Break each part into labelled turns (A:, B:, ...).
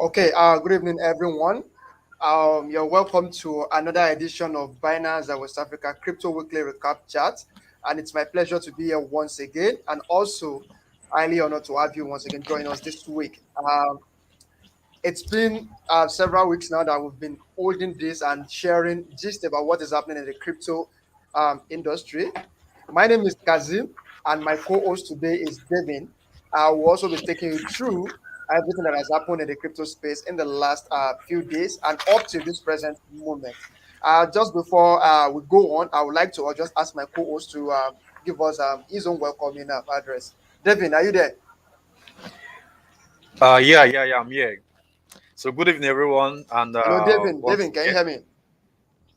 A: Okay, good evening, everyone. You're welcome to another edition of Binance West Africa Crypto Weekly Recap Chat. And it's my pleasure to be here once again. And also, highly honored to have you once again join us this week. It's been several weeks now that we've been holding this and sharing just about what is happening in the crypto industry. My name is Kazim, and my co-host today is Devin. I will also be taking you through everything that has happened in the crypto space in the last few days and up to this present moment. Just before we go on, I would like to just ask my co-host to give us his own welcoming address. Devin, are you there?
B: Yeah, I'm here. So good evening, everyone, and
A: Hello, Devin.
B: once
A: Devin, can you
B: again,
A: hear me?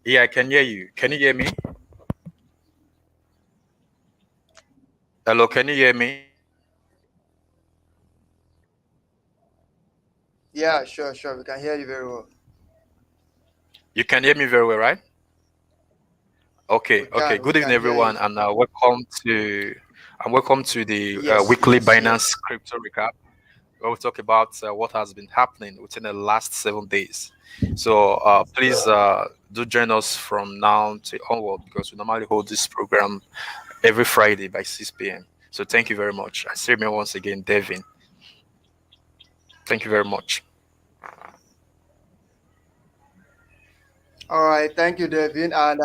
B: yeah, I can hear you. Can you hear me? Hello, can you hear me?
A: Yeah, sure. We can hear you very well.
B: You can hear me very well, right? Okay.
A: We
B: Good evening,
A: can hear you.
B: everyone, and welcome to the
A: Yes,
B: weekly
A: yes,
B: Binance
A: yes.
B: crypto recap, where we talk about what has been happening within the last 7 days. So please do join us from now to onward because we normally hold this program every Friday by 6 p.m. So thank you very much. I say me once again, Devin. Thank you very much.
A: All right, thank you, Devin. And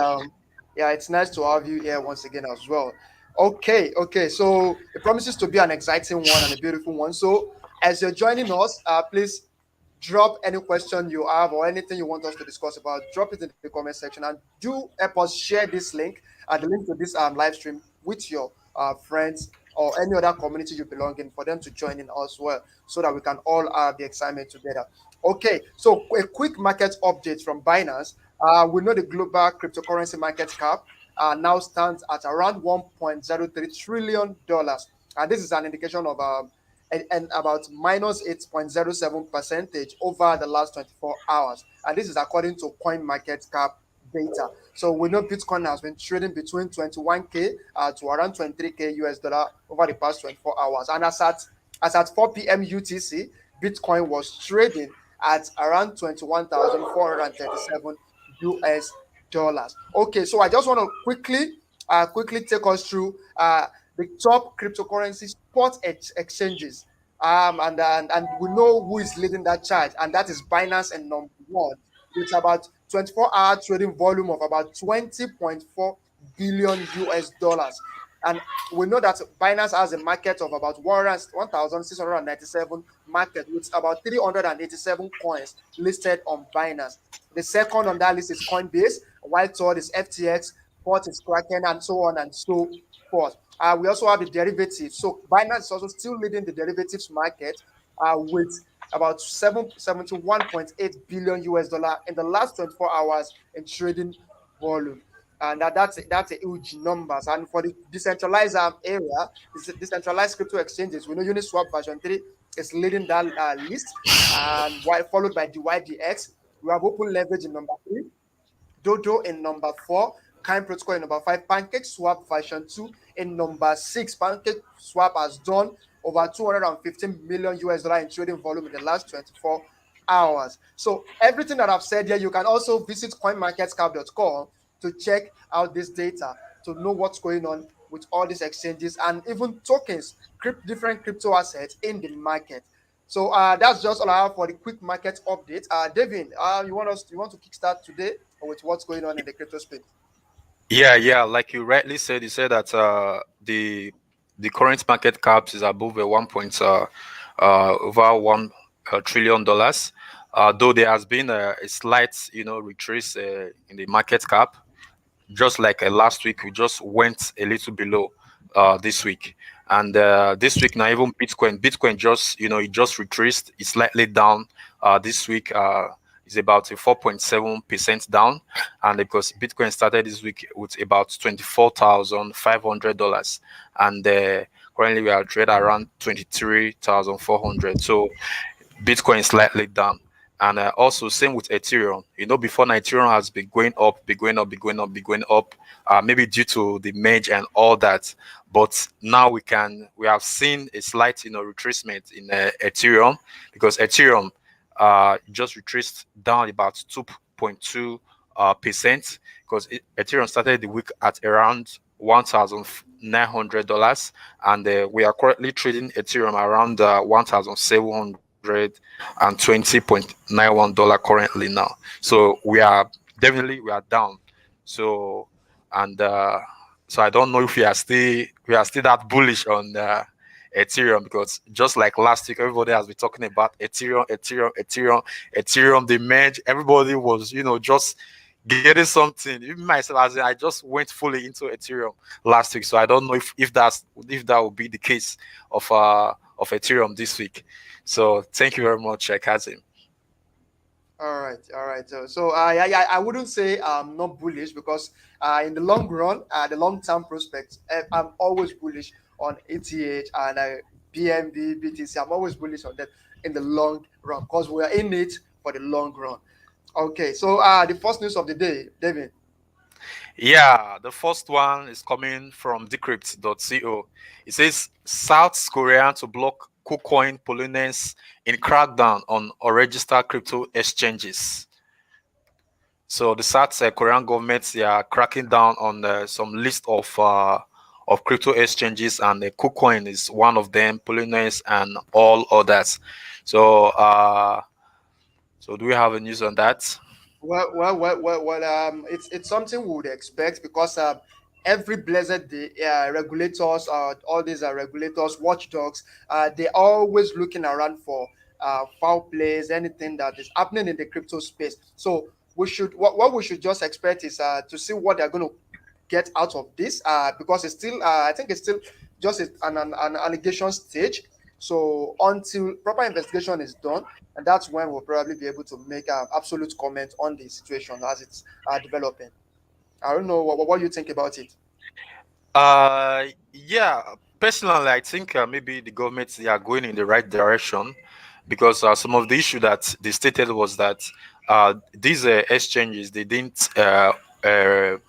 A: yeah, it's nice to have you here once again as well. Okay. So it promises to be an exciting one and a beautiful one. So as you're joining us, please drop any question you have or anything you want us to discuss about. Drop it in the comment section and do help us share this link and the link to this live stream with your friends or any other community you belong in for them to join in as well, so that we can all have the excitement together. Okay, so a quick market update from Binance. We know the global cryptocurrency market cap now stands at around $1.03 trillion, and this is an indication of and about minus 8.07 percentage over the last 24 hours. And this is according to coin market cap data. So we know Bitcoin has been trading between 21K to around 23K US dollar over the past 24 hours. And as at 4 p.m. UTC, Bitcoin was trading at around 21,437 US dollars. Okay, so I just want to quickly take us through the top cryptocurrency spot exchanges. And we know who is leading that charge, and that is Binance and number one, with about 24-hour trading volume of about 20.4 billion US dollars. And we know that Binance has a market of about 1,697 market with about 387 coins listed on Binance. The second on that list is Coinbase, while third is FTX, fourth is Kraken, and so on and so forth. We also have the derivatives. So Binance is also still leading the derivatives market with about 71.8 billion US dollar in the last 24 hours in trading volume. And that's a huge numbers. And for the decentralized area, decentralized crypto exchanges, we know Uniswap version 3 is leading that list, and while followed by the YDX. We have Open Leverage in number 3, Dodo in number 4, Kind Protocol in number 5, Pancake Swap version 2 in number 6. Pancake Swap has done over 215 million US dollar in trading volume in the last 24 hours. So everything that I've said here, you can also visit coinmarketscap.com to check out this data to know what's going on with all these exchanges and even tokens, different crypto assets in the market. So that's just all I have for the quick market update. Devin, you want to kickstart today with what's going on in the crypto space?
B: Yeah. Like you rightly said, you said that the current market caps is above a over $1 trillion. Though there has been a slight, retrace in the market cap. Just like last week, we just went a little below this week, and this week now even Bitcoin just it just retraced. It's slightly down this week. Is about a 4.7% down, and because Bitcoin started this week with about $24,500, and currently we are trading around 23,400. So Bitcoin is slightly down. And also same with Ethereum. Before now, Ethereum has been going up, be going up, maybe due to the merge and all that. But now we have seen a slight, retracement in Ethereum, because Ethereum just retraced down about 2.2 percent, because Ethereum started the week at around $1,900, and we are currently trading Ethereum around $1,720.91 currently now. So we are down. So and so I don't know if we are still that bullish on Ethereum, because just like last week, everybody has been talking about Ethereum, the merge. Everybody was, just getting something. Even myself, as in, I just went fully into Ethereum last week, so I don't know if that will be the case of Ethereum this week. So thank you very much, Kazim.
A: All right, all right. Yeah, yeah, I wouldn't say I'm not bullish because in the long run, the long term prospects, I'm always bullish on ETH and BNB, BTC. I'm always bullish on that in the long run because we're in it for the long run. Okay, so the first news of the day, David.
B: Yeah, the first one is coming from decrypt.co. It says South Korea to block KuCoin Polonese in crackdown on unregistered crypto exchanges. So the South Korean government, they are cracking down on some list of crypto exchanges, and KuCoin is one of them, Polonese and all others. So so do we have a news on that?
A: It's something we would expect because every blessed day, regulators, all these regulators, watchdogs, they're always looking around for foul plays, anything that is happening in the crypto space. So what we should just expect is to see what they're going to get out of this because it's still I think it's still just an allegation stage. So until proper investigation is done, and that's when we'll probably be able to make an absolute comment on the situation as it's developing. I don't know what you think about it.
B: Yeah, personally, I think maybe the government, they are going in the right direction, because some of the issue that they stated was that these exchanges, they didn't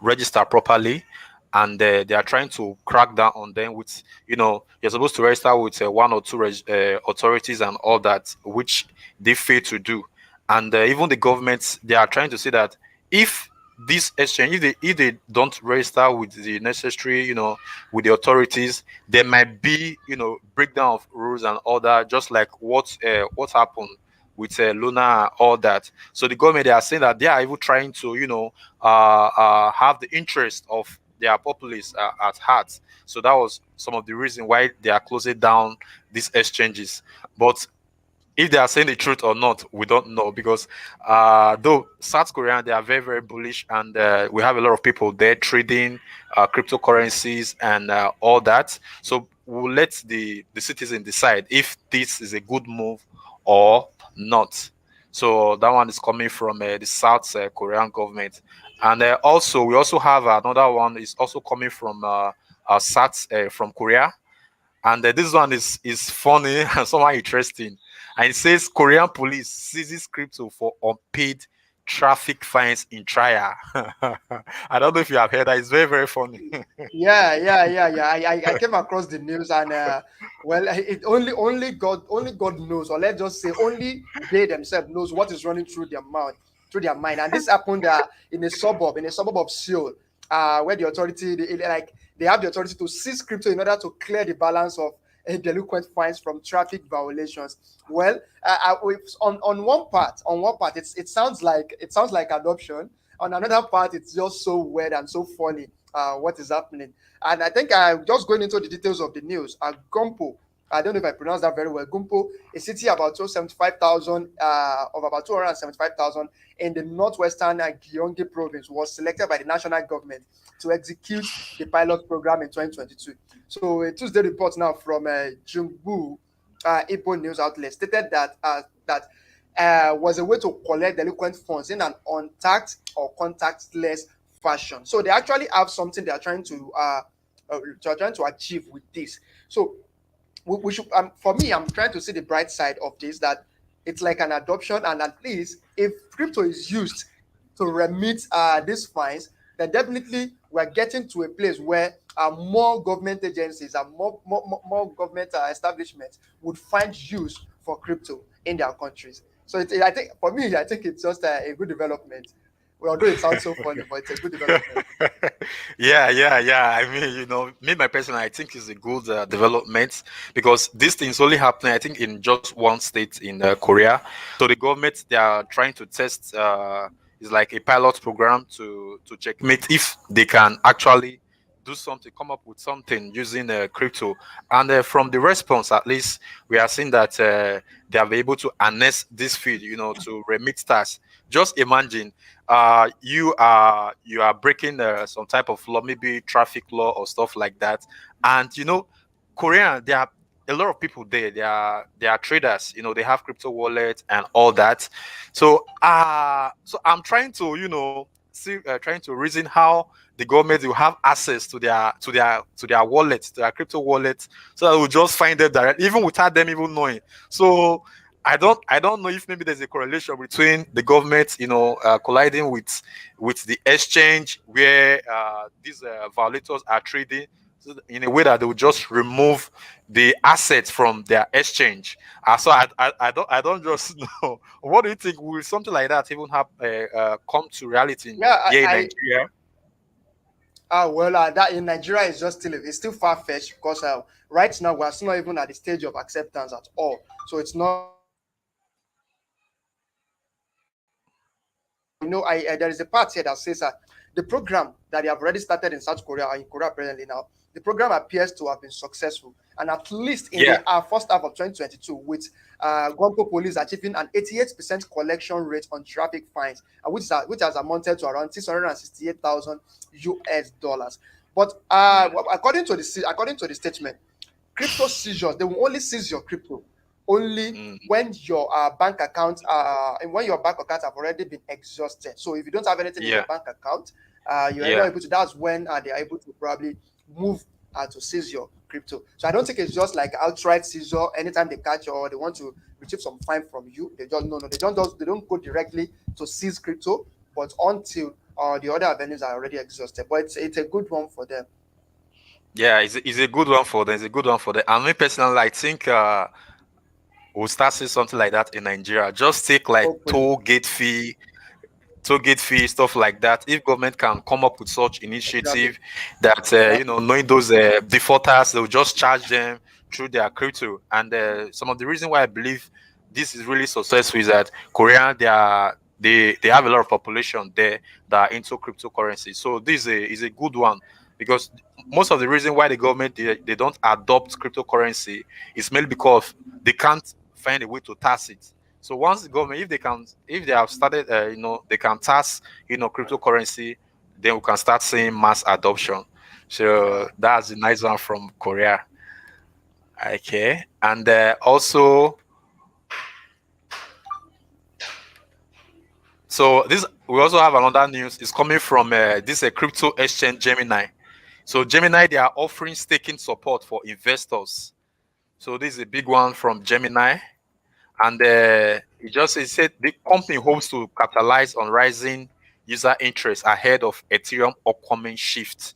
B: register properly, and they are trying to crack down on them with, you're supposed to register with one or two authorities and all that, which they fail to do. And even the government, they are trying to say that if this exchange, if they don't register with the necessary, with the authorities, there might be, breakdown of rules and order, just like what happened with Luna and all that. So the government, they are saying that they are even trying to, have the interest of their populace at heart. So that was some of the reason why they are closing down these exchanges. But if they are saying the truth or not, we don't know, because though South Korea, they are very, very bullish, and we have a lot of people there trading cryptocurrencies and all that. So we'll let the citizen decide if this is a good move or not. So that one is coming from the South Korean government. And also we also have another one is also coming from South from Korea, and this one is funny and somehow interesting. And it says Korean police seizes crypto for unpaid traffic fines in trial. I don't know if you have heard that. It's very, very funny.
A: Yeah. I came across the news and well, it only God knows, or let's just say only they themselves knows what is running through their mouth, through their mind. And this happened in a suburb of Seoul, where the authority they have the authority to seize crypto in order to clear the balance of delinquent fines from traffic violations. Well, on one part, it sounds like adoption. On another part, it's just so weird and so funny what is happening. And I think just going into the details of the news, Gumpo, I don't know if I pronounced that very well. Gumpo, a city about 275,000 of about 275,000 in the northwestern Gyeonggi province, was selected by the national government to execute the pilot program in 2022. So a Tuesday report now from Jungbu Ipo news outlet stated that was a way to collect delinquent funds in an untaxed or contactless fashion. So they actually have something they are trying to achieve with this. So we should for me, I'm trying to see the bright side of this, that it's like an adoption, and at least if crypto is used to remit these fines, then definitely we're getting to a place where more government agencies and more government establishments would find use for crypto in their countries. I think for me, I think it's just a good development. Well, although it sounds so funny, but it's a good development.
B: Yeah. I mean, me, my person, I think is a good development because this thing is only happening, I think, in just one state in Korea. So the government, they are trying to test. It's like a pilot program to checkmate if they can actually do something, come up with something using crypto. And from the response, at least, we are seeing that they are able to harness this field, to remit tasks. Just imagine you are breaking some type of law, maybe traffic law or stuff like that, and Korean, there are a lot of people there. They are traders. They have crypto wallets and all that. So I'm trying to see, trying to reason how the government will have access to their wallets, to their crypto wallets, so that we'll just find them direct, even without them even knowing. So I don't know if maybe there's a correlation between the government, colliding with the exchange where these violators are trading, so in a way that they will just remove the assets from their exchange. So I don't just know. What do you think? Will something like that even have come to reality
A: Yeah,
B: here in Nigeria?
A: well, that in Nigeria is just still far fetched because right now we're still not even at the stage of acceptance at all. So it's not there is a part here that says the program that they have already started in South Korea or in Korea presently now, the program appears to have been successful, and at least in
B: Yeah,
A: the first half of 2022, with Gonpo Police achieving an 88% collection rate on traffic fines, which has amounted to around 668,000 US dollars. But according to the statement, crypto seizures, they will only seize your crypto only
B: mm,
A: when your bank account when your bank account have already been exhausted. So if you don't have anything in your
B: yeah,
A: bank account, you're not
B: yeah.
A: able to. That's when they are able to probably move to seize your crypto. So I don't think it's just like outright seizure. Anytime they catch you or they want to retrieve some fine from you, they just no, they don't go directly to seize crypto, but until the other avenues are already exhausted. But it's a good one for them.
B: Yeah, it's a good one for them. It's a good one for them. And me personally, I think we'll start seeing something like that in Nigeria. Just take like
A: Hopefully,
B: toll gate fee, stuff like that. If government can come up with such
A: exactly,
B: initiative that
A: exactly.
B: knowing those defaulters, they'll just charge them through their crypto. And some of the reason why I believe this is really successful is that Korea, they have a lot of population there that are into cryptocurrency. So this is a good one because most of the reason why the government they don't adopt cryptocurrency is mainly because they can't find a way to tax it. So once the government, if they have started, they can tax, cryptocurrency, then we can start seeing mass adoption. So
A: Yeah.
B: that's a nice one from Korea. Okay, and also, so this we also have another news. It's coming from this crypto exchange Gemini. So Gemini, they are offering staking support for investors. So this is a big one from Gemini. And it said the company hopes to capitalize on rising user interest ahead of Ethereum upcoming shift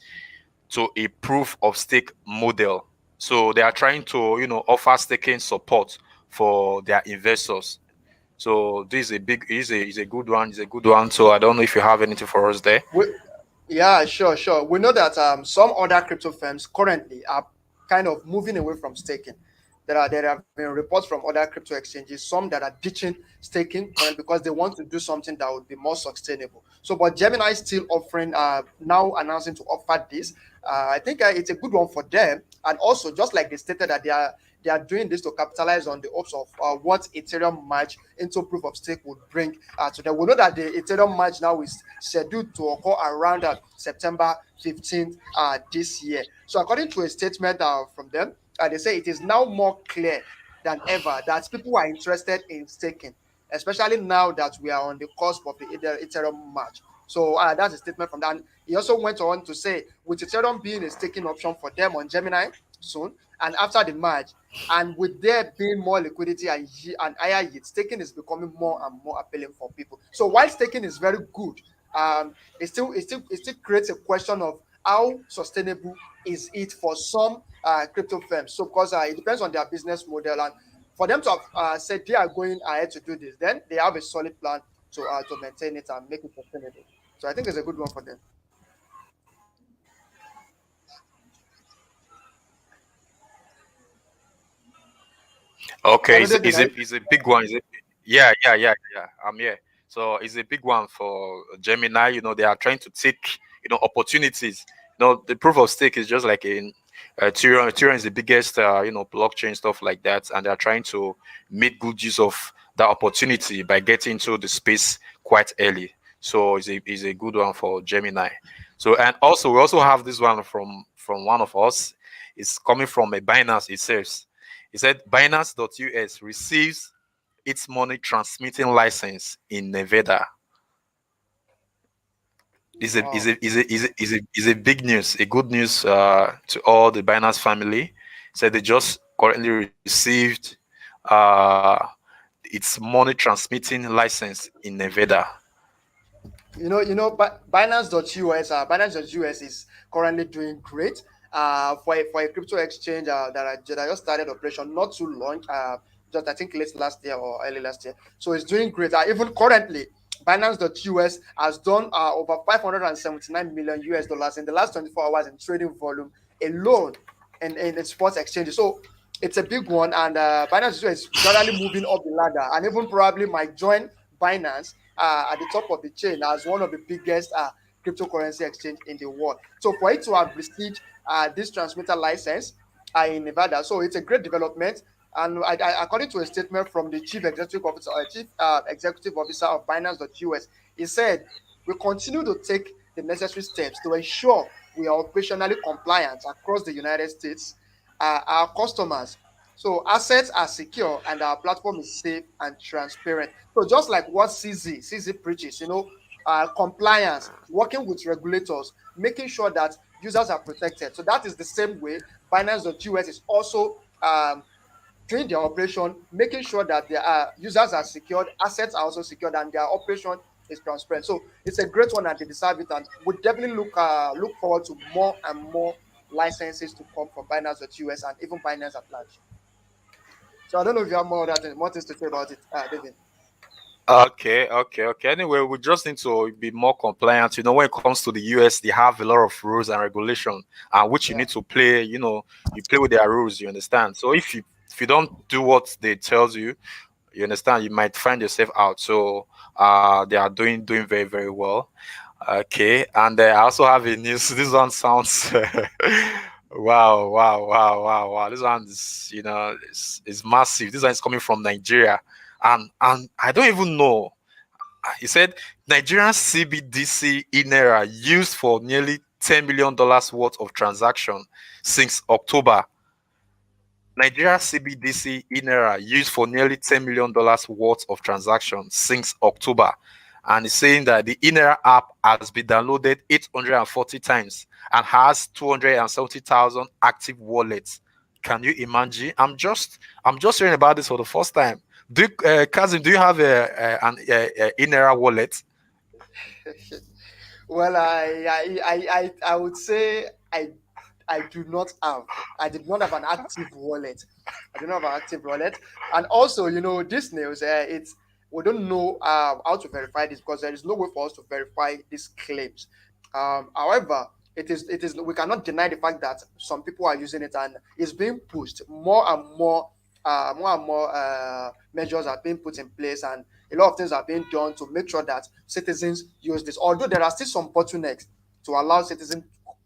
B: to a proof of stake model. So they are trying to, offer staking support for their investors. So this is a big, is a good one. Is a good one. So I don't know if you have anything for us there.
A: We, Yeah, sure. We know that some other crypto firms currently are kind of moving away from staking. There have been reports from other crypto exchanges, some that are ditching staking currently because they want to do something that would be more sustainable. So, but Gemini is still offering, now announcing to offer this. I think it's a good one for them, and also just like they stated that they are doing this to capitalize on the hopes of what Ethereum merge into proof of stake would bring to them. We know that the Ethereum merge now is scheduled to occur around September 15th this year. So, according to a statement from them, they say it is now more clear than ever that people are interested in staking, especially now that we are on the cusp of the Ethereum merge. So that's a statement from that. And he also went on to say, with Ethereum being a staking option for them on Gemini soon, and after the merge, and with there being more liquidity and higher yield, staking is becoming more and more appealing for people. So while staking is very good, it still creates a question of how sustainable is it for some crypto firms. So because it depends on their business model, and for them to have said they are going ahead to do this, then they have a solid plan to maintain it and make it sustainable. So I think it's a good one for them.
B: Okay,
A: Hello, David.
B: is a big one. Yeah, yeah, yeah, yeah. I'm here. So it's a big one for Gemini. You know, they are trying to take opportunities. You know, the proof of stake is just like in Ethereum. Ethereum is the biggest blockchain, stuff like that, and they are trying to make good use of that opportunity by getting into the space quite early. So it's a good one for Gemini. So, and also we also have this one from one of us. It's coming from a Binance itself. He said Binance.us receives its money transmitting license in Nevada.
A: Wow.
B: Is a big news, a good news to all the Binance family. Said they just currently received uh, its money transmitting license in Nevada.
A: Binance.us is currently doing great. For a crypto exchange that I just started operation not too long, just I think late last year or early last year. So it's doing great. Even currently, Binance.us has done over 579 million US dollars in the last 24 hours in trading volume alone in the sports exchanges. So it's a big one, and Binance.us is gradually moving up the ladder, and even probably might join Binance at the top of the chain as one of the biggest cryptocurrency exchange in the world. So for it to have received this transmitter license in Nevada, so it's a great development. And according to a statement from the chief executive officer of Binance.us, he said, "We continue to take the necessary steps to ensure we are operationally compliant across the United States. Our customers, so assets are secure and our platform is safe and transparent." So just like what CZ preaches, compliance, working with regulators, making sure that users are protected. So that is the same way Binance.us is also doing their operation, making sure that their users are secured, assets are also secured, and their operation is transparent. So it's a great one, and they deserve it. And we definitely look forward to more and more licenses to come from Binance.us and even Binance at large. So I don't know if you have more things to say about it, David.
B: Okay, okay, okay. Anyway, we just need to be more compliant. You know, when it comes to the US, they have a lot of rules and regulation, which you
A: Yeah.
B: need to play. You know, you play with their rules. You understand? So if you don't do what they tells you, you understand, you might find yourself out. So they are doing very very well. Okay, and I also have a news. This one sounds wow, wow, wow, wow, wow. This one is is massive. This one is coming from Nigeria, and I don't even know. He said Nigerian CBDC Inera used for nearly $10 million worth of transaction since October. Nigeria CBDC Inera used for nearly $10 million worth of transactions since October. And it's saying that the Inera app has been downloaded 840 times and has 270,000 active wallets. Can you imagine? I'm just hearing about this for the first time. Kazim, do you have an Inera wallet?
A: Well, I would say I do not have. I did not have an active wallet. I do not have an active wallet. And also, this news, it's we don't know how to verify this because there is no way for us to verify these claims. However, it is we cannot deny the fact that some people are using it and it's being pushed more and more measures are being put in place, and a lot of things are being done to make sure that citizens use this. Although there are still some bottlenecks to allow citizens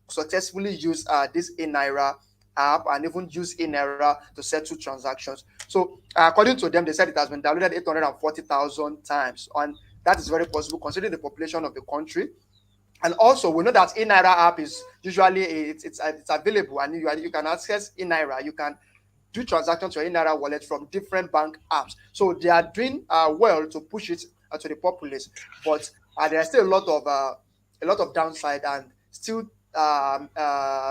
A: successfully use this Naira app and even use Naira to settle transactions. So, according to them, they said it has been downloaded 840,000 times, and that is very possible considering the population of the country. And also, we know that Naira app is usually it's available, and you can access Naira. You can do transactions to your Naira wallet from different bank apps. So they are doing well to push it to the populace, but there are still a lot of downside and still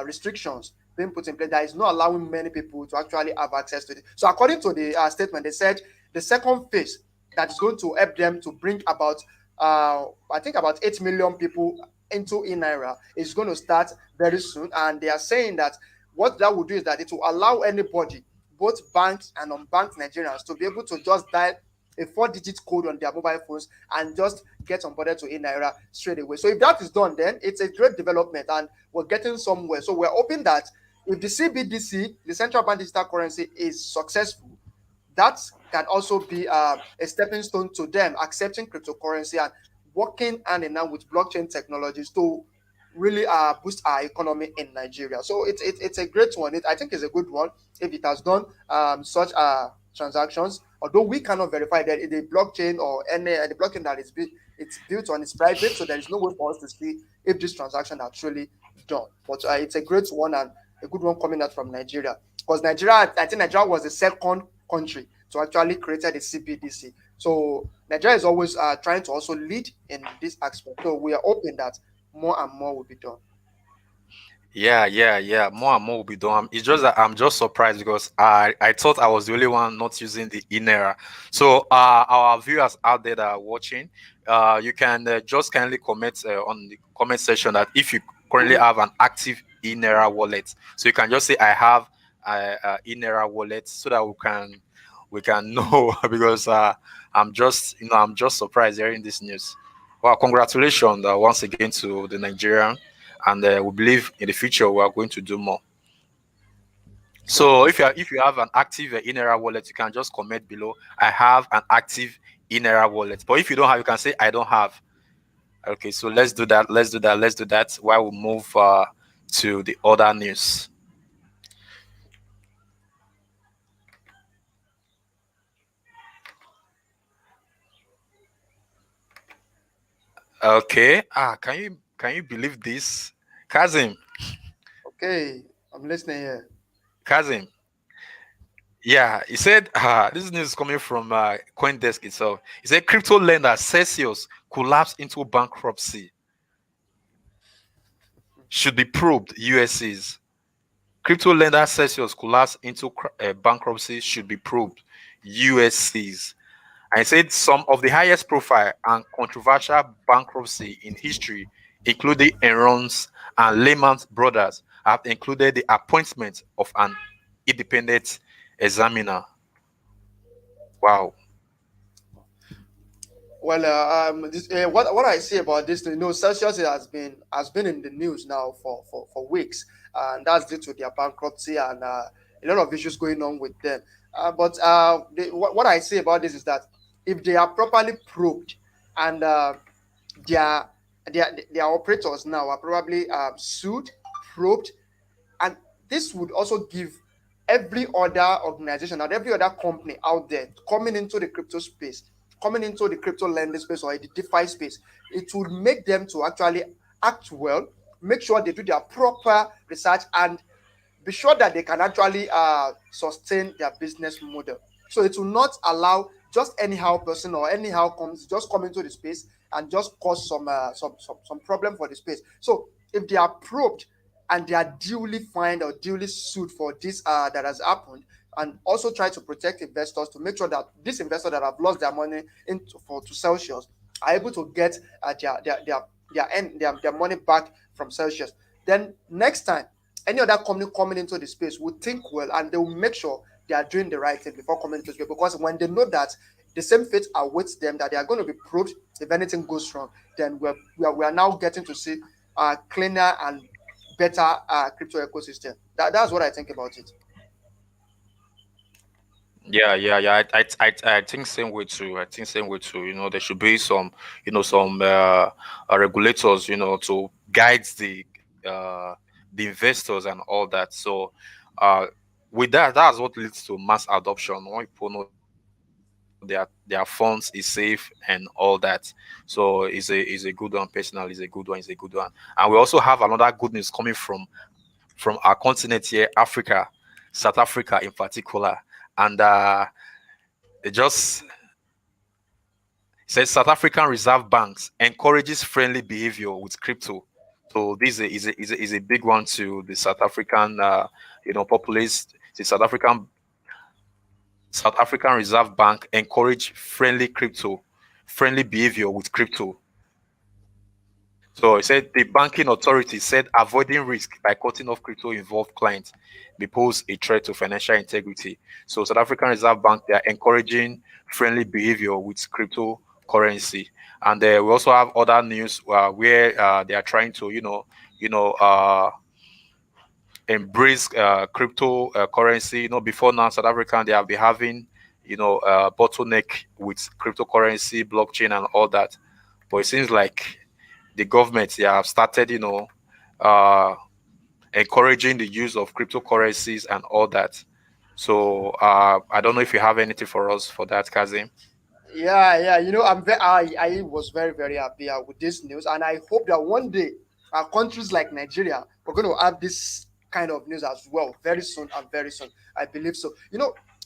A: restrictions being put in place that is not allowing many people to actually have access to it. So according to the statement, they said the second phase that is going to help them to bring about I think about 8 million people into Naira is going to start very soon, and they are saying that what that will do is that it will allow anybody both banks and unbanked Nigerians to be able to just dial a 4-digit code on their mobile phones and just get onboarded to eNaira straight away. So if that is done, then it's a great development and we're getting somewhere. So we're hoping that if the CBDC, the central bank digital currency, is successful, that can also be a stepping stone to them accepting cryptocurrency and working hand in hand with blockchain technologies to really boost our economy in Nigeria. So it's a great one. I think it's a good one if it has done such transactions. Although we cannot verify that the blockchain or any the blockchain that is it's built on is private, so there is no way for us to see if this transaction are truly done. But it's a great one and a good one coming out from Nigeria because Nigeria, I think Nigeria was the second country to actually created a CBDC. So Nigeria is always trying to also lead in this aspect. So we are hoping that more and more will be done.
B: Yeah, yeah, yeah. More and more will be done. It's just that I'm just surprised because I thought I was the only one not using the Inera. So our viewers out there that are watching, you can just kindly comment on the comment section that if you currently have an active Inera wallet. So you can just say I have a Inera wallet so that we can know because I'm just surprised hearing this news. Well, congratulations once again to the Nigerian, and we believe in the future we are going to do more.
A: Sure.
B: So if you have an active Inera wallet, you can just comment below. I have an active Inera wallet. But if you don't have, you can say I don't have. Okay, so let's do that. Let's do that. Let's do that. While we move to the other news. Okay. Can you believe this, Kazim?
A: Okay, I'm listening here.
B: Kazim. Yeah, he said this news is coming from CoinDesk itself. He said crypto lender Celsius collapsed into bankruptcy. Should be probed. USCs. Crypto lender Celsius collapsed into bankruptcy. Should be probed. USCs. And he said some of the highest profile and controversial bankruptcy in history, including Enron's and Lehman Brothers, have included the appointment of an independent examiner. Wow.
A: Well, what I see about this, Celsius has been in the news now for weeks, and that's due to their bankruptcy and a lot of issues going on with them. What I say about this is that if they are properly probed and their their operators now are probably sued, probed, and this would also give every other organization and every other company out there coming into the crypto space, coming into the crypto lending space or the DeFi space, it would make them to actually act well, make sure they do their proper research and be sure that they can actually sustain their business model. So it will not allow just anyhow person or anyhow comes just come into the space and just cause some problem for the space. So if they are probed and they are duly fined or duly sued for this that has happened, and also try to protect investors to make sure that these investors that have lost their money into for to Celsius are able to get their money back from Celsius. Then next time any other company coming into the space will think well and they will make sure they are doing the right thing before coming into the space because when they know that the same fate awaits them, that they are going to be probed if anything goes wrong, then we are now getting to see a cleaner and better crypto ecosystem. That's what I think about it.
B: Yeah, yeah, yeah. I think same way too. I think same way too. There should be some regulators, to guide the investors and all that. So, uh, with that's what leads to mass adoption. When people know their funds is safe and all that. So, is a good one. Personally, is a good one. Is a good one. And we also have another good news coming from our continent here, Africa, South Africa in particular, and it just says South African Reserve Banks encourages friendly behavior with crypto. So this is a big one to the South African populace. The South African Reserve Bank encourage friendly behavior with crypto. So he said the banking authority said avoiding risk by cutting off crypto involved clients may pose a threat to financial integrity. So South African Reserve Bank, they are encouraging friendly behavior with cryptocurrency. And we also have other news where they are trying to, you know, uh, embrace cryptocurrency. Before now, South Africa, they have been having, bottleneck with cryptocurrency, blockchain, and all that. But it seems like the government, they have started, uh, encouraging the use of cryptocurrencies and all that. So I don't know if you have anything for us for that, Kazim.
A: Yeah. I was very, very happy with this news, and I hope that one day, countries like Nigeria, we're going to have this kind of news as well very soon and very soon. I believe so.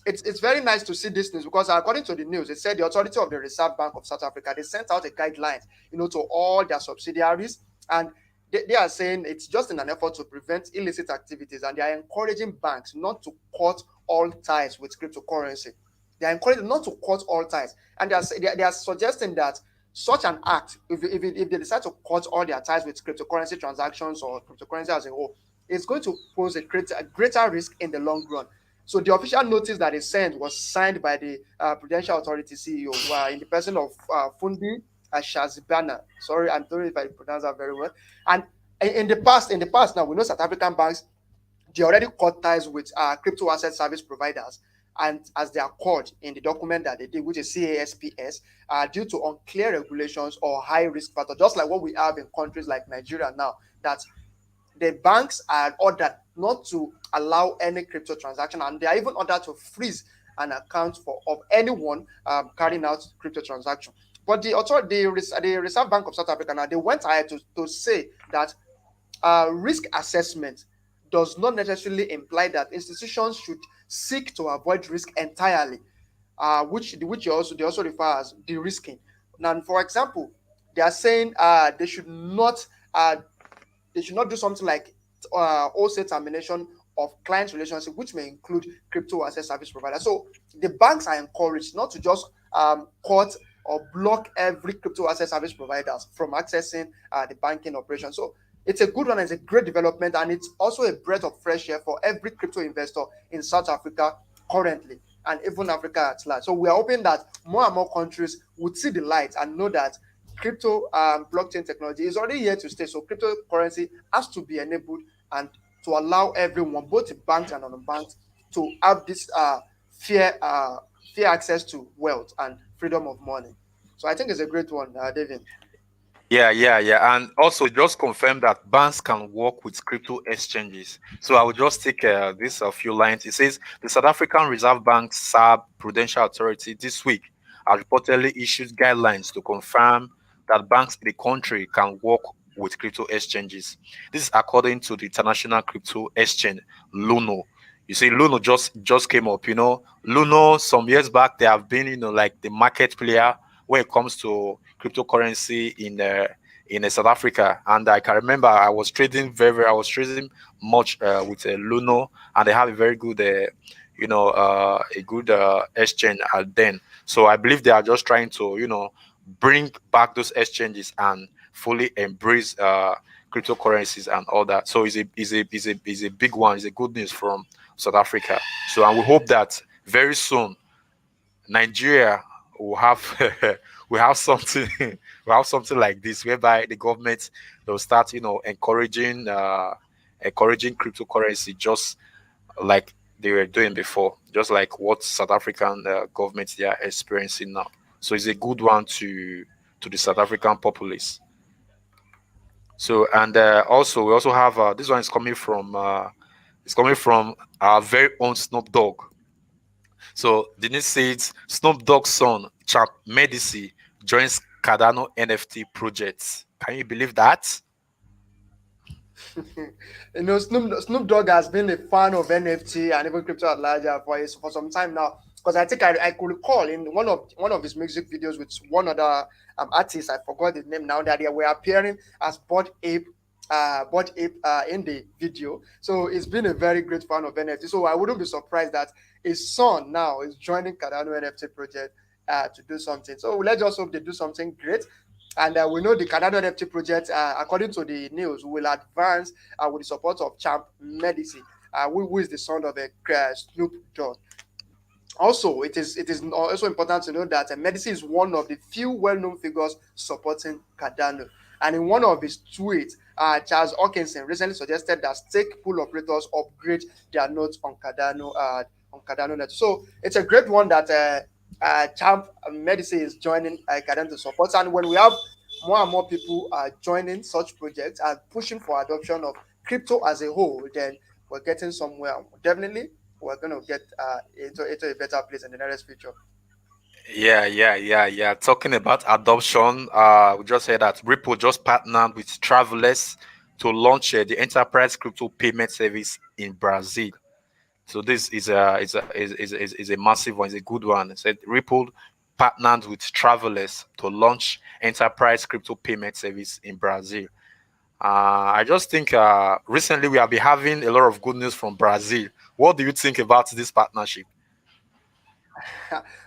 A: It's very nice to see this news because according to the news, it said the authority of the Reserve Bank of South Africa, they sent out a guideline, to all their subsidiaries, and they are saying it's just in an effort to prevent illicit activities, and they are encouraging banks not to cut all ties with cryptocurrency. They are encouraged not to cut all ties, and they are suggesting that such an act, if they decide to cut all their ties with cryptocurrency transactions or cryptocurrency as a whole, it's going to pose a greater risk in the long run. So the official notice that is sent was signed by the Prudential Authority CEO, in the person of Fundi Shazibana. Sorry, I don't know if I pronounce that very well. And in the past, now we know South African banks, they already cut ties with crypto asset service providers, and as they are called in the document that they did, which is CASPS, due to unclear regulations or high risk factor, just like what we have in countries like Nigeria now, that the banks are ordered not to allow any crypto transaction, and they are even ordered to freeze an account of anyone carrying out crypto transaction. But the Reserve Bank of South Africa now, they went ahead to say that risk assessment does not necessarily imply that institutions should seek to avoid risk entirely, which they also refer as de-risking. Now, for example, they are saying uh, they should not do something like wholesale termination of client relationship, which may include crypto asset service provider. So the banks are encouraged not to just cut or block every crypto asset service providers from accessing the banking operation. So it's a good one, it's a great development, and it's also a breath of fresh air for every crypto investor in South Africa currently, and even Africa at large. So we are hoping that more and more countries would see the light and know that crypto blockchain technology is already here to stay. So cryptocurrency has to be enabled, and to allow everyone, both the banks and non-banks, to have this fair access to wealth and freedom of money. So I think it's a great one, David.
B: Yeah. And also just confirm that banks can work with crypto exchanges. So I will just take this a few lines. It says the South African Reserve Bank SAB Prudential Authority this week has reportedly issued guidelines to confirm that banks in the country can work with crypto exchanges. This is according to the International Crypto Exchange, Luno. You see, Luno just came up. Luno some years back they have been like the market player when it comes to cryptocurrency in South Africa. And I can remember I was trading much with Luno, and they have a very good a good exchange then. So I believe they are just trying to bring back those exchanges and fully embrace cryptocurrencies and all that. So it's a big one. It's a good news from South Africa. So and we hope that very soon Nigeria will have we have something we have something like this whereby the government will start encouraging cryptocurrency just like they were doing before, just like what South African government they are experiencing now. So it's a good one to the South African populace. So and also we also have this one is coming from our very own Snoop Dogg. So Denise says Snoop Dogg's son, Champ Medici, joins Cardano NFT projects. Can you believe that?
A: Snoop Dogg has been a fan of NFT and even crypto at large for some time now. Because I think I could recall in one of his music videos with one other artist, I forgot his name now, that they were appearing as Bud Ape in the video. So he's been a very great fan of NFT. So I wouldn't be surprised that his son now is joining Cardano NFT project to do something. So let's just hope they do something great. And we know the Cardano NFT project, according to the news, will advance with the support of Champ Medici, who is the son of Snoop Dogg. Also, it is also important to know that Medici is one of the few well-known figures supporting Cardano. And in one of his tweets, Charles Hawkinson recently suggested that stake pool operators upgrade their nodes on Cardano net. So it's a great one that Champ Medici is joining Cardano to support. And when we have more and more people joining such projects and pushing for adoption of crypto as a whole, then we're getting somewhere. Definitely, we're going to get into a better place in the nearest future.
B: Yeah. Talking about adoption, we just said that Ripple just partnered with Travelers to launch the enterprise crypto payment service in Brazil. So this is a massive one. It's a good one. It said Ripple partnered with Travelers to launch enterprise crypto payment service in Brazil. I just think recently we have been having a lot of good news from Brazil. What do you think about this partnership?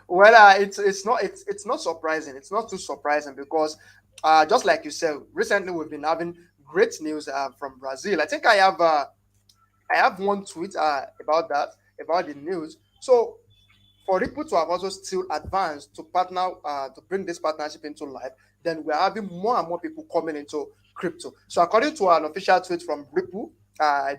A: Well, it's not surprising. It's not too surprising because just like you said, recently we've been having great news from Brazil. I think I have one tweet about that, about the news. So for Ripple to have also still advanced to partner to bring this partnership into life, then we're having more and more people coming into crypto. So according to an official tweet from Ripple,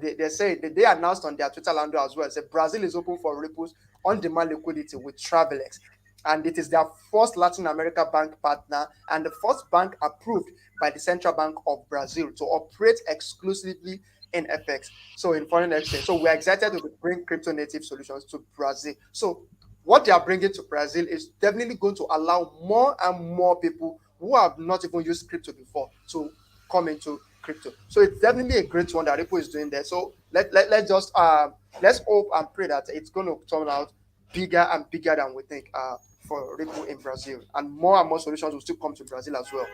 A: they say they announced on their Twitter handle as well. Say Brazil is open for Ripple's on-demand liquidity with Travelex, and it is their first Latin America bank partner and the first bank approved by the Central Bank of Brazil to operate exclusively in FX, so in foreign exchange. So we're excited to bring crypto native solutions to Brazil. So what they are bringing to Brazil is definitely going to allow more and more people who have not even used crypto before to come into crypto. So it's definitely a great one that Ripple is doing there. So let's just let's hope and pray that it's going to turn out bigger and bigger than we think for Ripple in Brazil, and more solutions will still come to Brazil as well.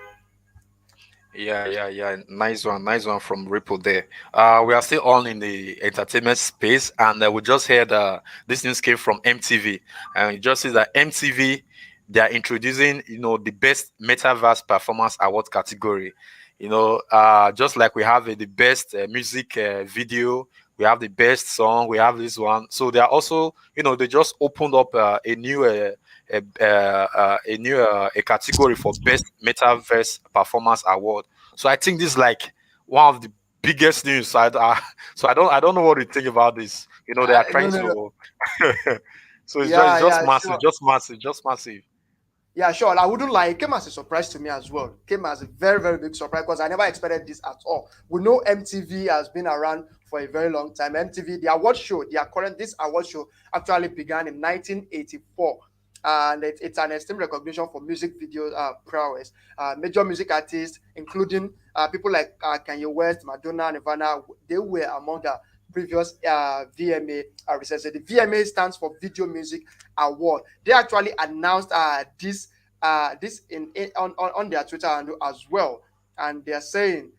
B: Yeah. Nice one from Ripple there. We are still on in the entertainment space, and we just heard this news came from MTV, and it just says that MTV they are introducing, the best metaverse performance award category. Just like we have the best music video, we have the best song, we have this one. So they are also, they just opened up a category for best metaverse performance award. So I think this is like one of the biggest news. So I don't know what to think about this. They are
A: No,
B: trying
A: no, no.
B: to. So it's just
A: Yeah,
B: massive,
A: sure.
B: just massive, just massive.
A: Yeah, sure. I wouldn't lie. It came as a surprise to me as well. It came as a very, very big surprise because I never expected this at all. We know MTV has been around for a very long time. MTV, the award show, this award show actually began in 1984. And it's an esteemed recognition for music video prowess. Major music artists, including people like Kanye West, Madonna, Nirvana, they were among the previous VMA research. So the VMA stands for Video Music Award. They actually announced this on their Twitter handle as well, and they're saying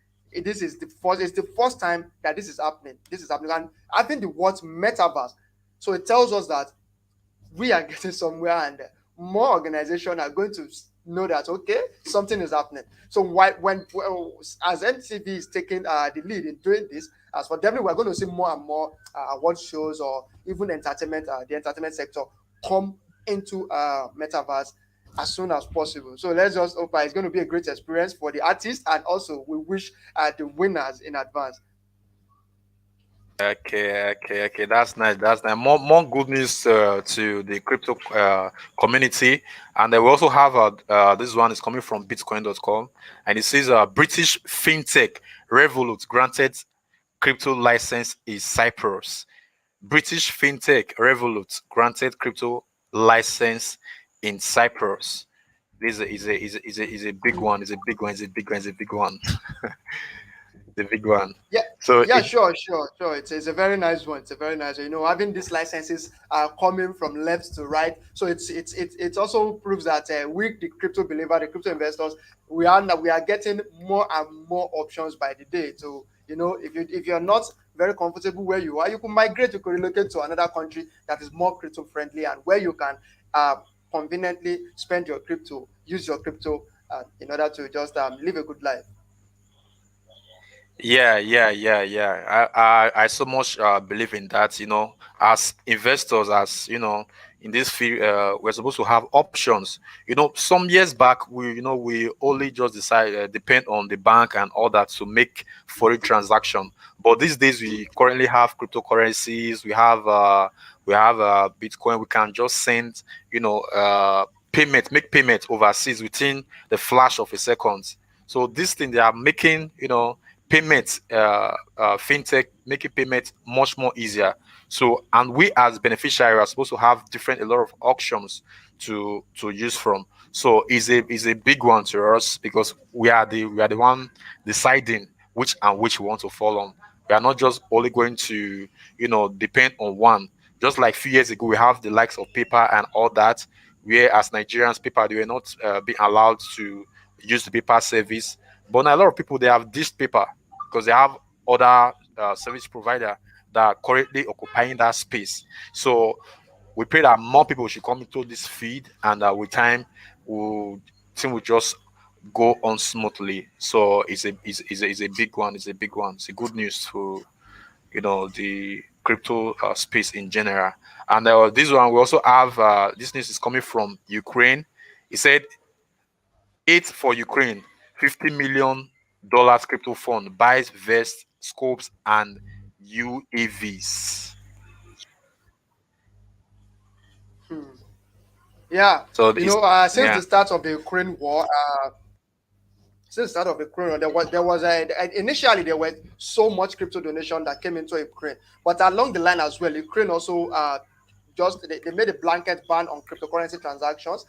A: this is the first. It's the first time that this is happening. This is happening, and I think the word metaverse. So it tells us that we are getting somewhere, and more organizations are going to know that okay, something is happening. So as MTV is taking the lead in doing this, as for definitely we're going to see more and more award shows or even entertainment, the entertainment sector come into metaverse as soon as possible. So let's just hope it's going to be a great experience for the artists, and also we wish the winners in advance.
B: Okay. That's nice. That's nice. More good news to the crypto community, and then we also have this one is coming from Bitcoin.com, and it says British fintech Revolut granted crypto license in Cyprus. British fintech Revolut granted crypto license in Cyprus. This is a big one. It's a big one. It's a big one. It's a big one. The big one.
A: Yeah,
B: So
A: yeah, sure. It's a very nice one. It's a very nice one. Having these licenses coming from left to right, so it also proves that we, the crypto believer, the crypto investors, we are getting more and more options by the day. So if you're not very comfortable where you are, you can migrate, you can relocate to another country that is more crypto friendly and where you can uh, conveniently spend your crypto, use your crypto in order to just live a good life.
B: Yeah. I so much believe in that. As investors, as in this field, we're supposed to have options. Some years back, we only just decide depend on the bank and all that to make foreign transaction. But these days, we currently have cryptocurrencies. We have Bitcoin. We can just send, make payment overseas within the flash of a second. So this thing they are making, payments, fintech making payments much more easier. So, and we as beneficiaries are supposed to have a lot of options to use from. So, is a big one to us because we are the one deciding which we want to fall on. We are not just only going to depend on one. Just like few years ago, we have the likes of paper and all that, where as Nigerians, paper they were not being allowed to use the paper service. But now a lot of people they have this paper because they have other service provider that are currently occupying that space. So we pray that more people should come into this feed, and with time, will thing will just go on smoothly. So it's a big one. It's a big one. It's a good news to the crypto space in general. And this one we also have. This news is coming from Ukraine. He said Eight for Ukraine, $50 million crypto fund buys vests, scopes, and UAVs.
A: Hmm. Yeah,
B: So it's
A: since
B: yeah.
A: the start of the Ukraine war, since the start of the Ukraine, there was initially there were so much crypto donation that came into Ukraine, but along the line as well, Ukraine also just they made a blanket ban on cryptocurrency transactions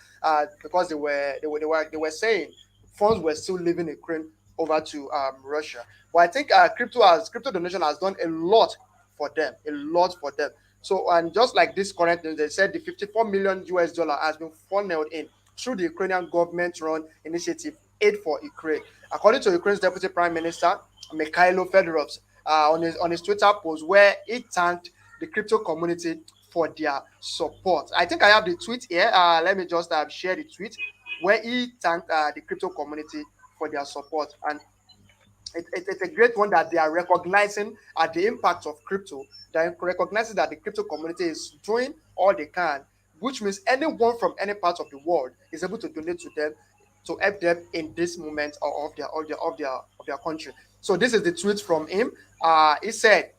A: because they were saying funds were still leaving Ukraine over to Russia. But I think crypto donation has done a lot for them, a lot for them. So and just like this current news, they said the 54 million US dollar has been funneled in through the Ukrainian government-run initiative Aid for Ukraine. According to Ukraine's Deputy Prime Minister Mikhailo Fedorov, on his Twitter post, where he thanked the crypto community for their support. I think I have the tweet here. Let me just share the tweet where he thanked the crypto community for their support. And it's a great one that they are recognizing the impact of crypto. They're recognizing that the crypto community is doing all they can, which means anyone from any part of the world is able to donate to them to help them in this moment of their country. So this is the tweet from him. He said,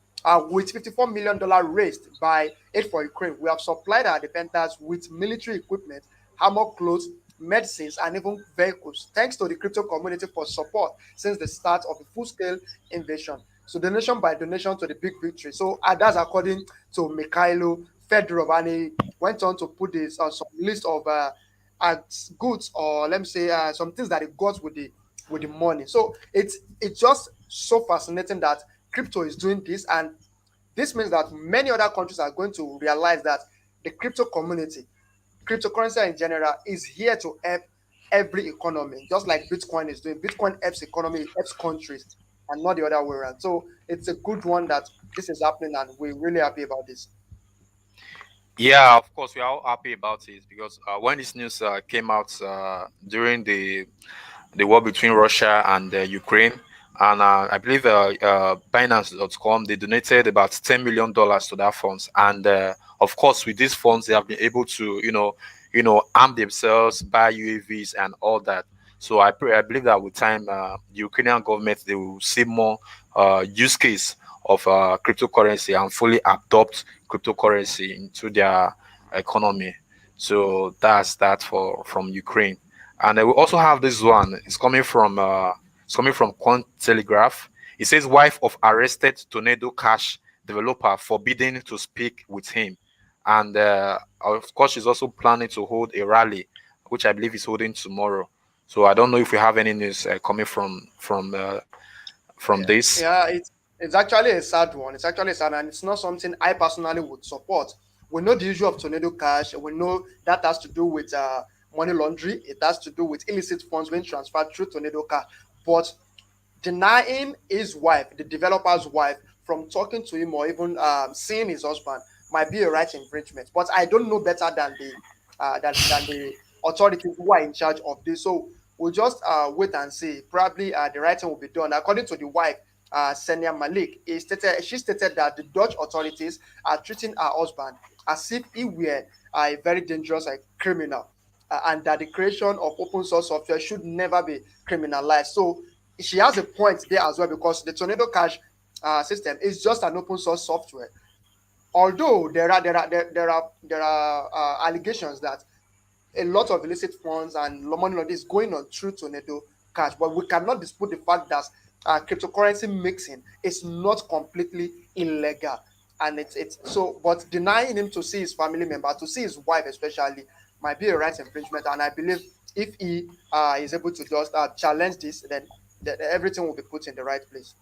A: with $54 million raised by Aid for Ukraine, we have supplied our defenders with military equipment, armor, clothes, medicines, and even vehicles. Thanks to the crypto community for support since the start of the full-scale invasion. So donation by donation to the big victory. So that's according to Mikhailo Fedorov, and he went on to put this some list of uh, goods, or let me say some things that he got with the money. So it's just so fascinating that crypto is doing this, and this means that many other countries are going to realize that the crypto community, cryptocurrency in general, is here to help every economy, just like Bitcoin is doing. Bitcoin helps economy, it helps countries, and not the other way around. So it's a good one that this is happening, and we're really happy about this.
B: Yeah, of course, we are all happy about it because when this news came out during the war between Russia and Ukraine. And I believe Binance.com, they donated about $10 million to that funds. And of course, with these funds, they have been able to, arm themselves, buy UAVs and all that. So I believe that with time, the Ukrainian government, they will see more use case of cryptocurrency and fully adopt cryptocurrency into their economy. So that's that from Ukraine. And we also have this one. It's coming from Cointelegraph. It says wife of arrested Tornado Cash developer forbidden to speak with him, and of course she's also planning to hold a rally, which I believe is holding tomorrow. So I don't know if we have any news coming from
A: Yeah,
B: this.
A: yeah, it's actually a sad one. It's actually sad, and it's not something I personally would support. We know the issue of tornado cash. We know that has to do with money laundering. It has to do with illicit funds being transferred through tornado cash. But denying his wife, the developer's wife, from talking to him or even seeing his husband might be a right infringement. But I don't know better than the authorities who are in charge of this. So We'll just wait and see. Probably the right thing will be done. According to the wife, Senia Malik, she stated that the Dutch authorities are treating her husband as if he were a very dangerous criminal, and that the creation of open source software should never be criminalized. So she has a point there as well, because the Tornado Cash system is just an open source software. Although there are allegations that a lot of illicit funds and money laundering is going on through Tornado Cash, but we cannot dispute the fact that cryptocurrency mixing is not completely illegal, and it's so. But denying him to see his family member, to see his wife especially, might be a right infringement. And I believe if he is able to just challenge this, then everything will be put in the right place.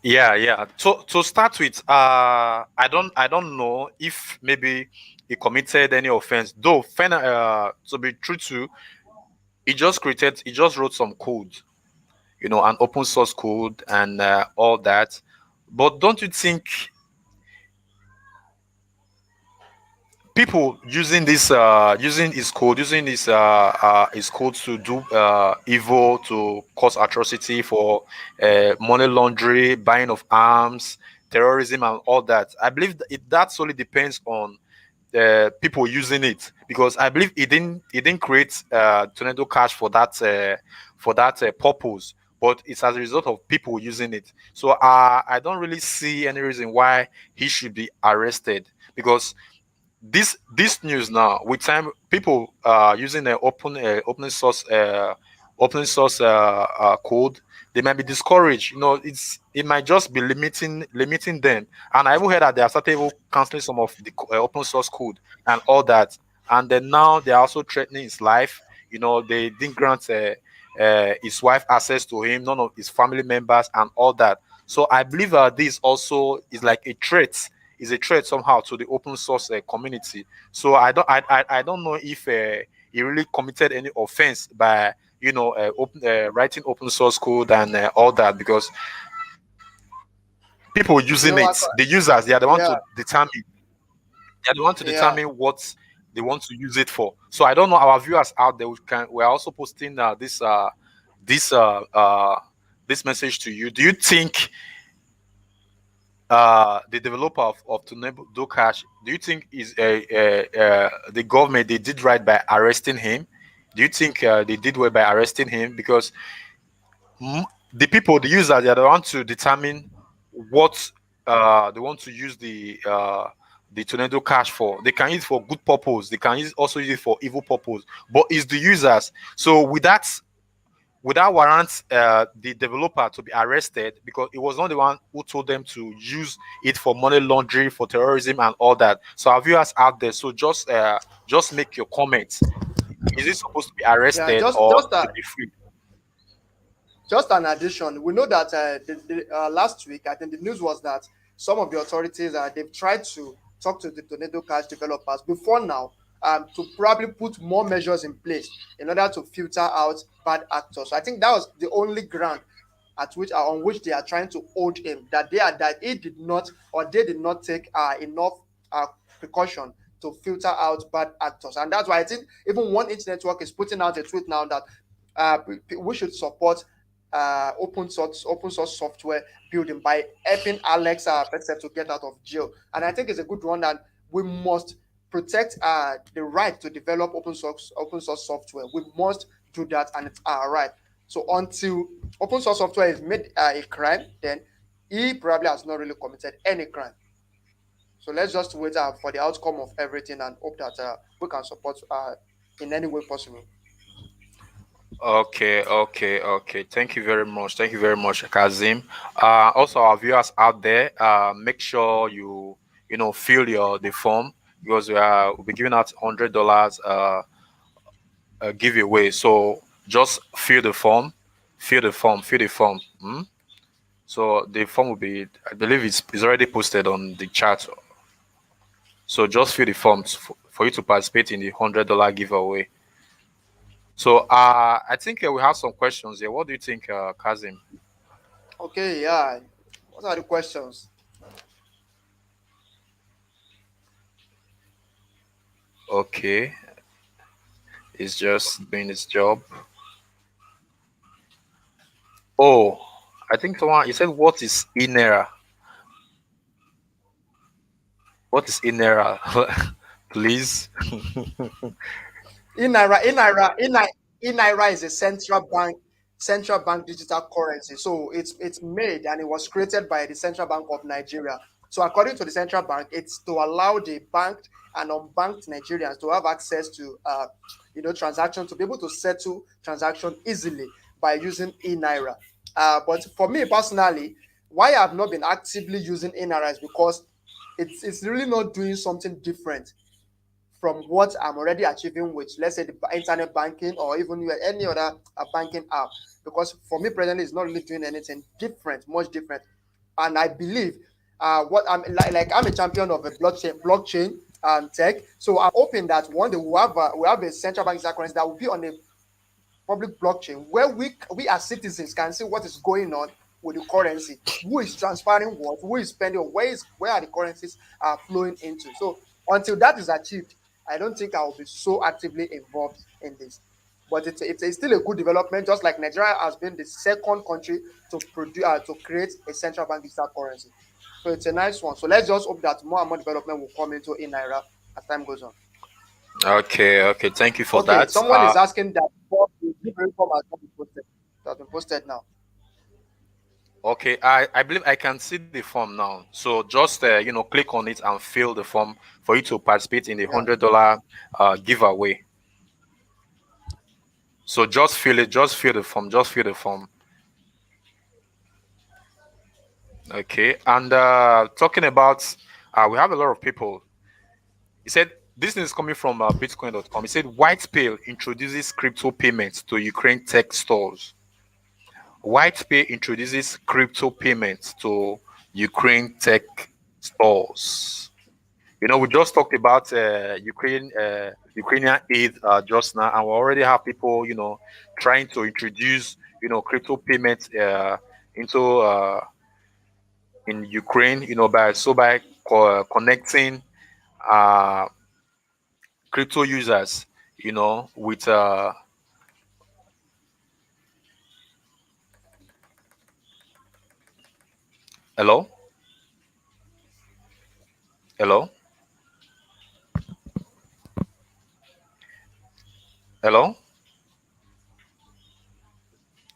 B: Yeah, yeah. To start with, I don't know if maybe he committed any offense. Though, to be true to, he just wrote some code, an open source code and all that. But don't you think people using his code to do evil, to cause atrocity for money laundering, buying of arms, terrorism, and all that? I believe that solely depends on people using it, because I believe he didn't create Tornado Cash for that purpose, but it's as a result of people using it. So I don't really see any reason why he should be arrested, because this news now, with time, people using the open source code, they might be discouraged. It might just be limiting them. And I even heard that they have started even canceling some of the open source code and all that. And then now they are also threatening his life. They didn't grant his wife access to him, none of his family members, and all that. So I believe this also is like a threat, is a threat somehow to the open source community. So I don't know if he really committed any offense by writing open source code and all that, because people
A: You
B: using
A: know,
B: it, the users,
A: yeah,
B: they are the one to
A: yeah.
B: determine what they want to use it for. So I don't know, our viewers out there, we're also posting this uh, uh, this message to you. Do you think the developer of Tornado Cash, do you think is the government, they did right by arresting him? Do you think they did well by arresting him? Because mm, the people, the users, they are the ones to determine what they want to use the Tornado Cash for. They can use it for good purpose. They can also use it for evil purpose. But it's the users. So without warrant the developer to be arrested, because it was not the one who told them to use it for money laundering, for terrorism, and all that. So our viewers out there, so just make your comments. Is it supposed to be
A: Yeah,
B: arrested
A: just
B: or
A: just
B: should be free?
A: just an addition. We know that last week, I think the news was that some of the authorities they've tried to talk to the Tornado Cash developers before now, to probably put more measures in place in order to filter out bad actors. So I think that was the only ground on which they are trying to hold him, that he did not, or they did not take enough uh, precaution to filter out bad actors. And that's why I think even One Inch Network is putting out a tweet now that we should support open source software building by helping Alex Pexet to get out of jail. And I think it's a good one, and we must protect the right to develop open source software. We must do that, and it's our right. So until open source software is made a crime, then he probably has not really committed any crime. So let's just wait for the outcome of everything and hope that we can support in any way possible.
B: Okay, okay, okay. Thank you very much. Thank you very much, Kazim. Also, our viewers out there, make sure you fill the form, because we'll be giving out $100 giveaway. So just fill the form, fill the form, fill the form. So the form will be, I believe it's already posted on the chat. So just fill the forms for you to participate in the $100 giveaway. So I think we have some questions here. What do you think, Kazim?
A: Okay, yeah. What are the questions?
B: Okay, it's just doing its job. Oh, I think someone you said what is inera? What is inera? Please.
A: In naira is a central bank digital currency. So it's made and it was created by the Central Bank of Nigeria. So according to the central bank, it's to allow the banked and unbanked Nigerians to have access to transaction, to be able to settle transaction easily by using in naira. But for me personally, why I've not been actively using in naira is because it's really not doing something different from what I'm already achieving with, let's say, the internet banking or even any other banking app. Because for me, presently, it's not really doing anything different, much different. And I believe what I'm like I'm a champion of a blockchain tech. So I'm hoping that one day we have a central bank currency that will be on a public blockchain where we as citizens can see what is going on with the currency, who is transferring what, who is spending, where are the currencies are flowing into. So until that is achieved, I don't think I will be so actively involved in this. But it's still a good development, just like Nigeria has been the second country to produce to create a central bank digital currency. So it's a nice one. So let's just hope that more and more development will come into in naira as time goes on.
B: Okay, okay. Thank you for
A: Okay,
B: that.
A: someone is asking that before the giveaway form has not been posted. It has been posted now.
B: Okay, I believe I can see the form now. So just click on it and fill the form for you to participate in the
A: Yeah.
B: $100 giveaway. So just fill it. Just fill the form. Just fill the form. Okay. And talking about, we have a lot of people. He said this is coming from Bitcoin.com. He said White Pale introduces crypto payments to Ukraine tech stores. WhitePay introduces crypto payments to Ukraine tech stores. We just talked about Ukrainian aid just now, and we already have people, trying to introduce, crypto payments into in Ukraine, by connecting uh, crypto users, with hello, hello, hello,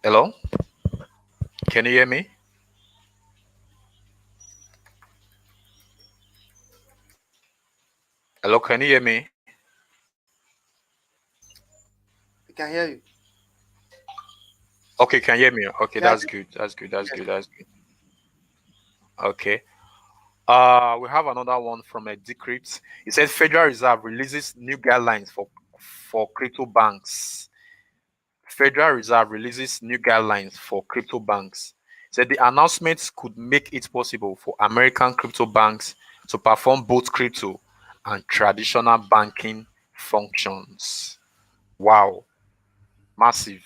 B: hello. Can you hear me? Hello, can you hear me?
A: We can hear you.
B: Okay, can you hear me? Okay,
A: Yeah, I
B: that's
A: think
B: good. That's good. That's
A: yes.
B: good. That's good. Okay. We have another one from a Decrypt. It says Federal Reserve releases new guidelines for crypto banks. Federal Reserve releases new guidelines for crypto banks. Said the announcements could make it possible for American crypto banks to perform both crypto and traditional banking functions. Wow, massive.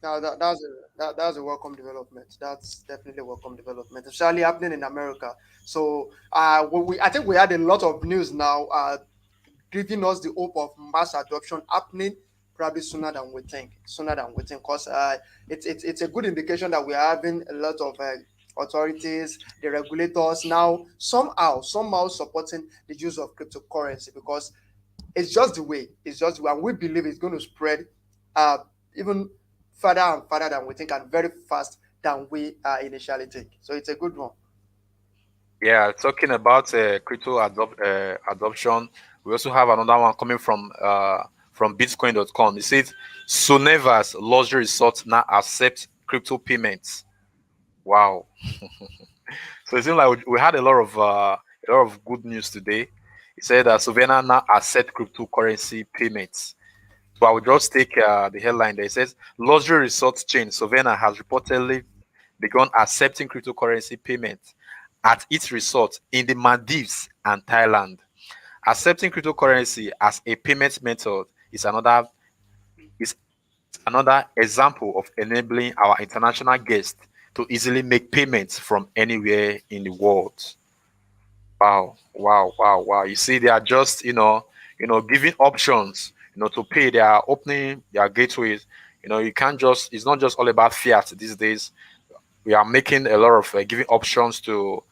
A: That's a welcome development. That's definitely a welcome development, especially happening in America. So I think we had a lot of news now, giving us the hope of mass adoption happening probably sooner than we think. Sooner than we think, because it's a good indication that we're having a lot of authorities, the regulators now somehow supporting the use of cryptocurrency, because it's just the way, and we believe it's going to spread uh, even further and further than we think, and very fast than we initially think. So it's a good one.
B: Yeah, talking about adoption, we also have another one coming from Bitcoin.com. It says Soneva's luxury resort now accepts crypto payments. Wow! So it seems like we had a lot of good news today. He said that Sovena now accept cryptocurrency payments. So I will just take the headline there. It says luxury resort chain Sovena has reportedly begun accepting cryptocurrency payments at its resort in the Maldives and Thailand. Accepting cryptocurrency as a payment method is another example of enabling our international guests to easily make payments from anywhere in the world. Wow, wow, wow, wow. You see, they are just, giving options, to pay. They are opening their gateways. You can't just, it's not just all about fiat these days. we are making a lot of giving options to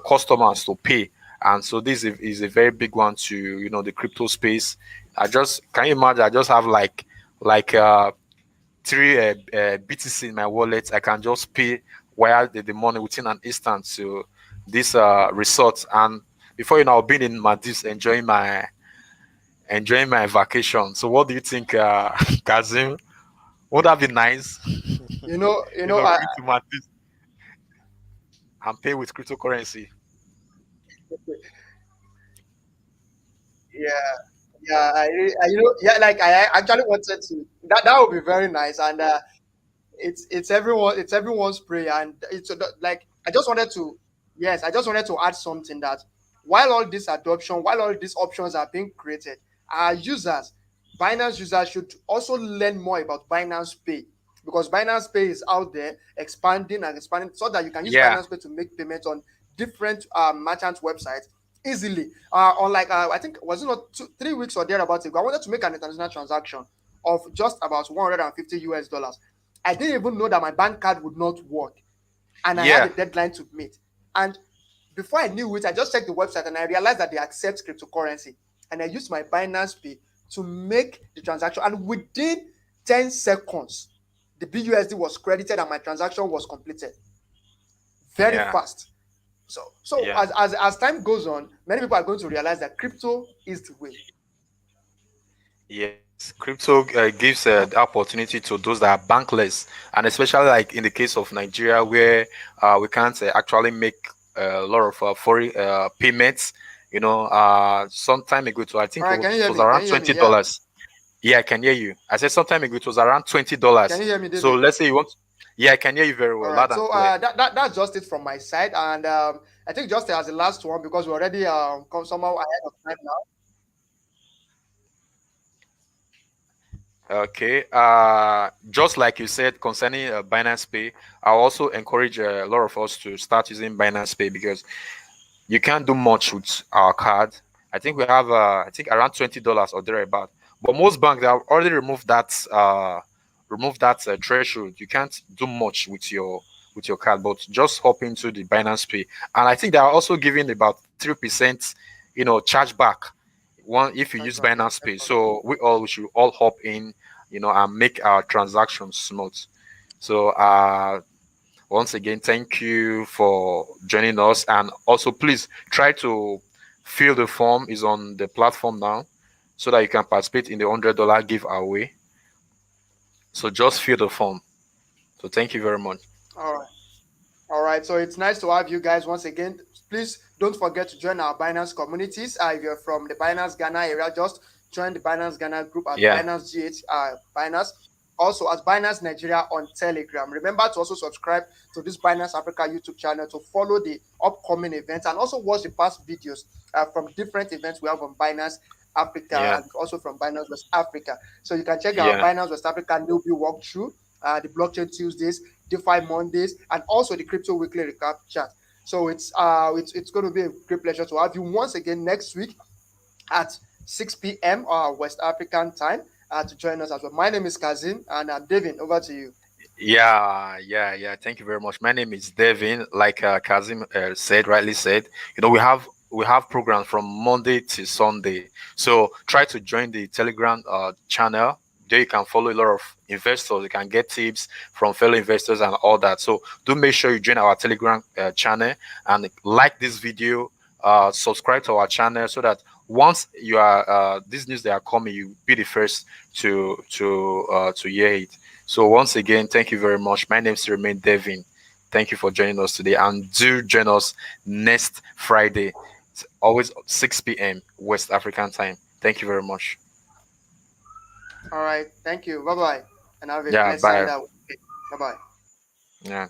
B: customers to pay, and so this is a very big one to the crypto space. I just can you imagine? I just have like three BTC in my wallet. I can just pay wire the money within an instant to this resort, and before you know, I've been in Maldives enjoying my vacation. So, what do you think, Kazim? Would that be nice?
A: You know,
B: Going to Maldives and pay with cryptocurrency.
A: yeah, yeah, yeah, like I actually wanted to. That would be very nice, and it's everyone's prayer, and it's like I just wanted to, yes, I just wanted to add something that while all this adoption, while all these options are being created, our users, Binance users should also learn more about Binance Pay, because Binance Pay is out there expanding and expanding so that you can use
B: Yeah,
A: Binance Pay to make payments on different merchant websites easily. Unlike I think was it not 3 weeks or thereabouts ago, I wanted to make an international transaction of just about 150 US dollars. I didn't even know that my bank card would not work, and I had
B: yeah,
A: a deadline to meet. And before I knew it, I just checked the website and I realized that they accept cryptocurrency. And I used my Binance Pay to make the transaction. And within 10 seconds, the BUSD was credited and my transaction was completed. Very
B: yeah,
A: fast. So
B: yeah.
A: as time goes on, many people are going to realize that crypto is the way.
B: Yes, crypto gives the opportunity to those that are bankless, and especially like in the case of Nigeria, where we can't actually make a lot of foreign payments. Some time ago, I
A: All
B: think
A: right, can you
B: it
A: hear
B: was
A: me? Can
B: around
A: you hear me?
B: twenty
A: Yeah.
B: dollars. Yeah, I can hear you. I said some time ago it was around twenty
A: Can
B: dollars.
A: you hear me,
B: So
A: David?
B: let's say you want. Yeah, I can hear you very
A: All
B: well,
A: right.
B: loud and
A: So
B: clear.
A: that's just it from my side, and I think just as the last one because we're already come somehow ahead of time now.
B: Okay. Just like you said concerning Binance Pay, I also encourage a lot of us to start using Binance Pay because you can't do much with our card. I think we have I think around $20 or thereabout. But most banks they have already removed that threshold. You can't do much with your card, but just hop into the Binance Pay. And I think they are also giving about 3%, chargeback one if you use
A: Chargeback, yes,
B: Binance
A: that's
B: Pay.
A: correct.
B: So we should all hop in, and make our transactions smooth. So once again, thank you for joining us. And also, please try to fill the form is on the platform now so that you can participate in the $100 giveaway. So just fill the form. So thank you very much.
A: All right. All right, so it's nice to have you guys once again. Please don't forget to join our Binance communities. If you're from the Binance Ghana area, just join the Binance Ghana group at
B: Yeah,
A: Binance GH, Binance. Also at Binance Nigeria on Telegram. Remember to also subscribe to this Binance Africa YouTube channel to follow the upcoming events and also watch the past videos from different events we have on Binance Africa
B: yeah,
A: and also from Binance West Africa. So you can check our
B: yeah,
A: Binance West Africa newbie walkthrough, the Blockchain Tuesdays, DeFi Mondays, and also the Crypto Weekly Recap Chat. So it's going to be a great pleasure to have you once again next week at 6 p.m. West African time to join us as well. My name is Kazim, and David, over to you.
B: yeah. Thank you very much. My name is Devin. Like Kazim rightly said, we have programs from Monday to Sunday. So try to join the Telegram channel. There you can follow a lot of investors. You can get tips from fellow investors and all that. So do make sure you join our Telegram channel and like this video. Subscribe to our channel so that once you are these news that are coming, you be the first to hear it. So once again, thank you very much. My name is remain Devin. Thank you for joining us today, and do join us next Friday. It's always 6 p.m. West African time. Thank you very much.
A: All right, thank you. Bye bye, and have a
B: Yeah,
A: pleasant
B: bye.
A: week. Bye bye.
B: Yeah.